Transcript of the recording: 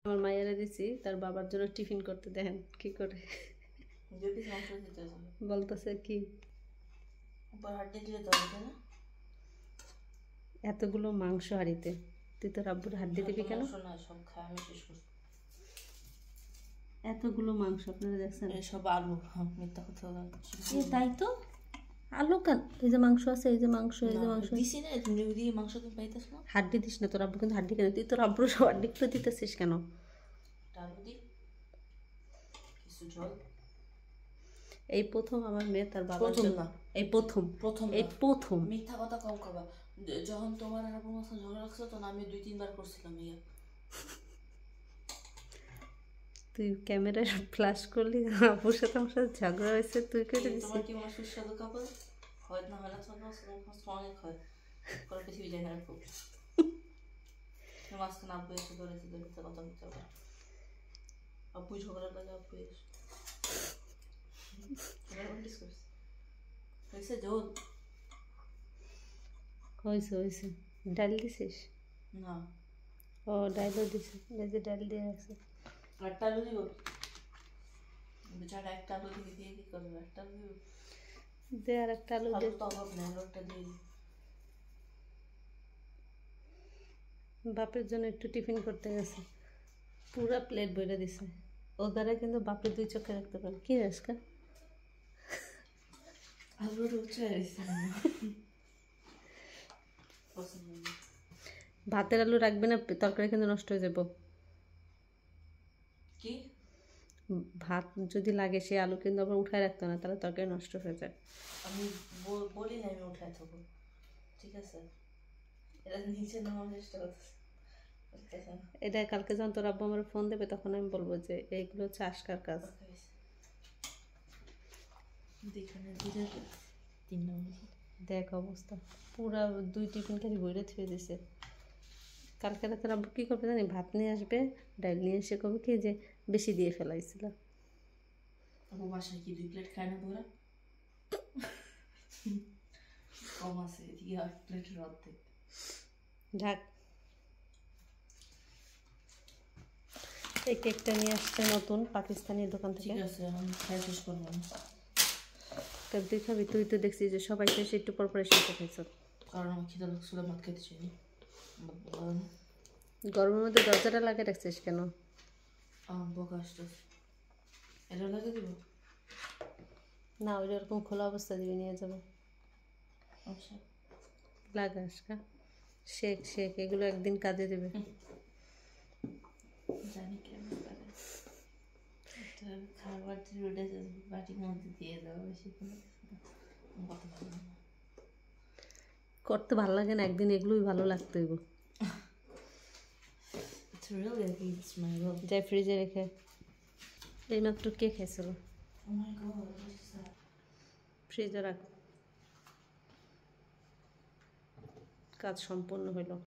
আমার মায়েরা দিছি তার বাবার জন্য টিফিন করতে, দেখেন কি করে বলতেছে কি এতগুলো মাংস হাঁড়িতে, তুই তোর আব্বুর হাড্ডি দিবি কেন? এতগুলো মাংস আপনারা দেখছেন? সব আলু, মিথ্যা কথা। তাই তো, আলু কেন? এই যে মাংস আছে, এই যে মাংস, এই যে মাংস দিছি না, তুমি দিয়ে মাংস তুমি পাইতেছ না। হাড্ডি দিস না, তোর আব্বু কিন্তু হাড্ডি কেন? তুই তোর আব্বুর সব হাড্ডি করে দিতেছিস কেন? আলু দি কিছু ঝোল। এই প্রথম আমার মেয়ে তার বাবার প্রথম জন্য, না এই প্রথম এই প্রথম। মিথ্যা কথা কম খাবা। যখন তোমার আর আপনার সাথে ঝগড়া লাগছে তখন আমি 2-3 বার করছিলাম ইয়া। তুই ক্যামেরায় ফ্ল্যাশ করলি, আপুর সাথে আমার সাথে ঝগড়া হয়েছে, তুই কেটে দিছিস। তোমার কি আমার সুস্বাদু কাপড় হয় না, হয় না, অনেক হয় কোনো পৃথিবী যায় না। খুব মাঝখানে আব্বু এসে ধরেছে কথা বলতে হবে। আব্বু ঝগড়া লাগে, আব্বু এসে হয়েছে ঝোল হয়েছে হয়েছে। ডাল দিছিস? না। ও ডালও দিছে, এই যে ডাল দিয়ে রাখছে। একটা আলু দিব বেচারা, একটা আলু দিয়ে কি করবে? একটা আলু দিব দে, আর একটা আলু দে। তো অভাব নেই, আলুটা দিয়ে দিই। বাপের জন্য একটু টিফিন করতে গেছে, পুরা প্লেট বইরে দিছে। ও দ্বারা কিন্তু বাপের 2 চোখে রাখতে পারে। কি রাস্কা আলুর উঠে ভাতের আলু রাখবে না, তরকারি কিন্তু নষ্ট হয়ে যাব। কি ভাত যদি লাগে সে আলু কিন্তু আবার উঠায় রাখতো না, তাহলে তরকারি নষ্ট হয়ে যায়। আমি বলি না আমি উঠায় থাকবো, ঠিক আছে? এটা নিচে নেওয়ার চেষ্টা করতেছে। এটা কালকে যখন তোর আব্বু আমার ফোন দেবে তখন আমি বলবো যে এইগুলো হচ্ছে আজকার কাজ। দেখ অবস্থা, পুরা 2 টিফিন খালি বইরে থুয়ে দিছে। কালকে রাতে আব্বু কী করবে জানি, ভাত নিয়ে আসবে, ডাল নিয়ে এসে করবে কি যে বেশি দিয়ে ফেলাইছিল। আবু বাসায় কি 2 প্লেট খায় না তোরা? কম আছে, এদিকে 8 প্লেটের অর্ধেক। ঢাক। এই কেকটা নিয়ে আসছে নতুন পাকিস্তানি দোকান থেকে। ঠিক আছে, আমি খাই শেষ করবো না। তুই খাবি? তুই তো দেখছিস যে সবাই শেষে একটু পর পরে শেষে খাইছ। কারণ আমার খিদে লাগছিল, ভাত খেতে চাইনি। গরমের মধ্যে দরজাটা লাগিয়ে রাখছিস কেন? বোকা আসতেছে, এটা লাগিয়ে দিব না, ওই রকম খোলা অবস্থা দিবি, নিয়ে যাবে। আচ্ছা লাগাস কা শেক শেক, এগুলো একদিন কাজে দেবে। জানি কেমন লাগে খাবার রোডে বাটির মধ্যে দিয়ে দেওয়া, বেশি কত ভালো না করতে ভালো লাগে না, একদিন এগুলোই ভালো লাগতো। এগো যাই ফ্রিজে রেখে। এইমাত্র কে খাইছিল? ফ্রিজে রাখ, কাজ সম্পূর্ণ হইল।